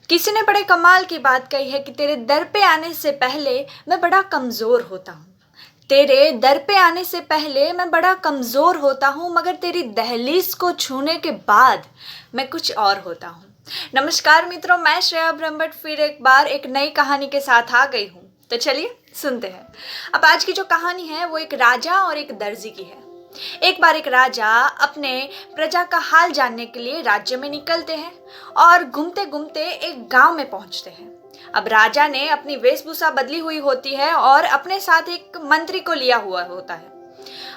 किसी ने बड़े कमाल की बात कही है कि तेरे दर पे आने से पहले मैं बड़ा कमज़ोर होता हूँ। तेरे दर पे आने से पहले मैं बड़ा कमज़ोर होता हूँ, मगर तेरी दहलीज को छूने के बाद मैं कुछ और होता हूँ। नमस्कार मित्रों, मैं श्रेया ब्रह्मभट्ट फिर एक बार एक नई कहानी के साथ आ गई हूँ। तो चलिए सुनते हैं। अब आज की जो कहानी है वो एक राजा और एक दर्जी की है। एक बार एक राजा अपने प्रजा का हाल जानने के लिए राज्य में निकलते हैं और घूमते घूमते एक गांव में पहुंचते हैं। अब राजा ने अपनी वेशभूषा बदली हुई होती है और अपने साथ एक मंत्री को लिया हुआ होता है।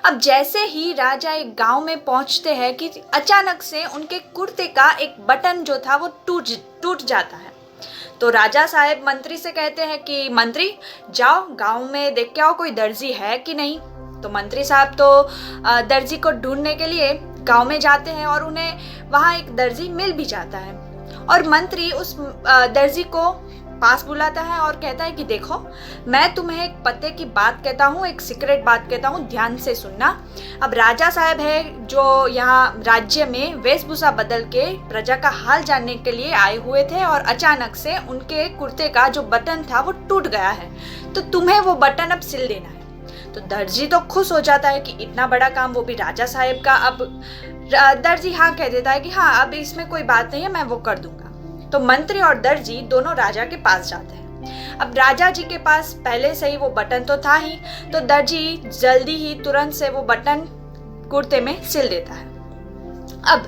अब जैसे ही राजा एक गांव में पहुंचते हैं कि अचानक से उनके कुर्ते का एक बटन जो था वो टूट जाता है। तो राजा साहब मंत्री से कहते हैं कि मंत्री, जाओ गांव में देख के आओ कोई दर्जी है कि नहीं। तो मंत्री साहब तो दर्जी को ढूंढने के लिए गांव में जाते हैं और उन्हें वहां एक दर्जी मिल भी जाता है। और मंत्री उस दर्जी को पास बुलाता है और कहता है कि देखो, मैं तुम्हें एक पते की बात कहता हूँ, एक सीक्रेट बात कहता हूँ, ध्यान से सुनना। अब राजा साहब है जो यहाँ राज्य में वेशभूषा बदल के प्रजा का हाल जानने के लिए आए हुए थे और अचानक से उनके कुर्ते का जो बटन था वो टूट गया है, तो तुम्हें वो बटन अब सिल देना है। तो दर्जी तो खुश हो जाता है कि इतना बड़ा काम, वो भी राजा साहब का। अब दर्जी हाँ कह देता है कि हाँ, अब इसमें कोई बात नहीं है, मैं वो कर दूंगा। तो मंत्री और दर्जी दोनों राजा के पास जाते हैं। अब राजा जी के पास पहले से ही वो बटन तो था ही, तो दर्जी जल्दी ही तुरंत से वो बटन कुर्ते में सिल देता है। अब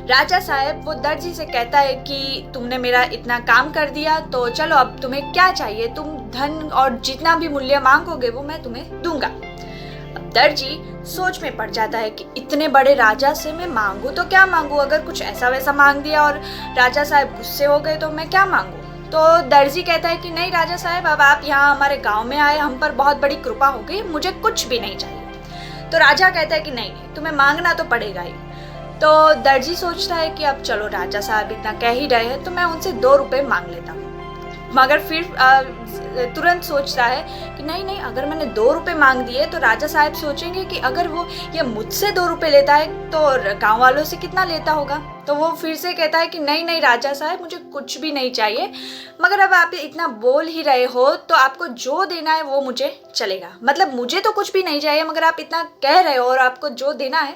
राजा साहब वो दर्जी से कहता है कि तुमने मेरा इतना काम कर दिया, तो चलो अब तुम्हें क्या चाहिए, तुम धन और जितना भी मूल्य मांगोगे वो मैं तुम्हें दूंगा। अब दर्जी सोच में पड़ जाता है कि इतने बड़े राजा से मैं मांगू तो क्या मांगू, अगर कुछ ऐसा वैसा मांग दिया और राजा साहब गुस्से हो गए तो मैं क्या मांगू। तो दर्जी कहता है कि नहीं राजा साहब, अब आप यहाँ हमारे गाँव में आए, हम पर बहुत बड़ी कृपा हो गई, मुझे कुछ भी नहीं चाहिए। तो राजा कहता है कि नहीं, तुम्हें मांगना तो पड़ेगा ही। तो दर्जी सोचता है कि अब चलो राजा साहब इतना कह ही रहे हैं तो मैं उनसे 2 रुपए मांग लेता हूँ। मगर फिर तुरंत सोचता है कि नहीं, अगर मैंने 2 रुपए मांग दिए तो राजा साहब सोचेंगे कि अगर वो ये मुझसे 2 रुपए लेता है तो गांव वालों से कितना लेता होगा। तो वो फिर से कहता है कि नहीं राजा साहब, मुझे कुछ भी नहीं चाहिए, मगर अब आप इतना बोल ही रहे हो तो आपको जो देना है वो मुझे चलेगा। मतलब मुझे तो कुछ भी नहीं चाहिए, मगर आप इतना कह रहे हो और आपको जो देना है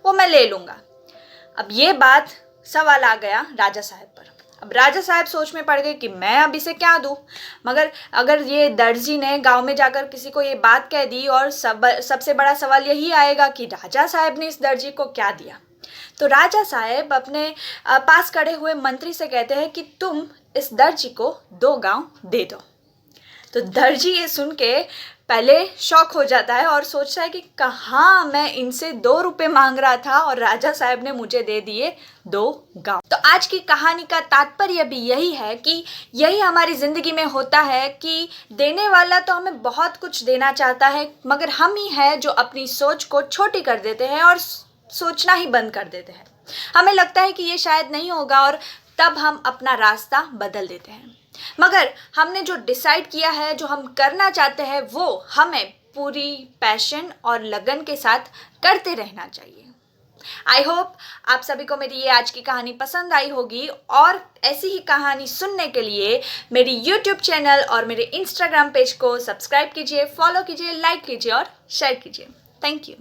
वो मैं ले लूँगा। अब ये बात सवाल आ गया राजा साहब पर। अब राजा साहब सोच में पड़ गए कि मैं अब इसे क्या दूं, मगर अगर ये दर्जी ने गांव में जाकर किसी को ये बात कह दी और सबसे बड़ा सवाल यही आएगा कि राजा साहब ने इस दर्जी को क्या दिया। तो राजा साहब अपने पास खड़े हुए मंत्री से कहते हैं कि तुम इस दर्जी को 2 गांव दे दो। तो दर्जी ये सुन के पहले शॉक हो जाता है और सोचता है कि कहाँ मैं इनसे 2 रुपए मांग रहा था और राजा साहब ने मुझे दे दिए 2 गांव। तो आज की कहानी का तात्पर्य भी यही है कि यही हमारी ज़िंदगी में होता है कि देने वाला तो हमें बहुत कुछ देना चाहता है, मगर हम ही है जो अपनी सोच को छोटी कर देते हैं और सोचना ही बंद कर देते हैं। हमें लगता है कि ये शायद नहीं होगा और तब हम अपना रास्ता बदल देते हैं। मगर हमने जो डिसाइड किया है, जो हम करना चाहते हैं, वो हमें पूरी पैशन और लगन के साथ करते रहना चाहिए। आई होप आप सभी को मेरी ये आज की कहानी पसंद आई होगी और ऐसी ही कहानी सुनने के लिए मेरी YouTube चैनल और मेरे Instagram पेज को सब्सक्राइब कीजिए, फॉलो कीजिए, लाइक कीजिए और शेयर कीजिए। Thank you.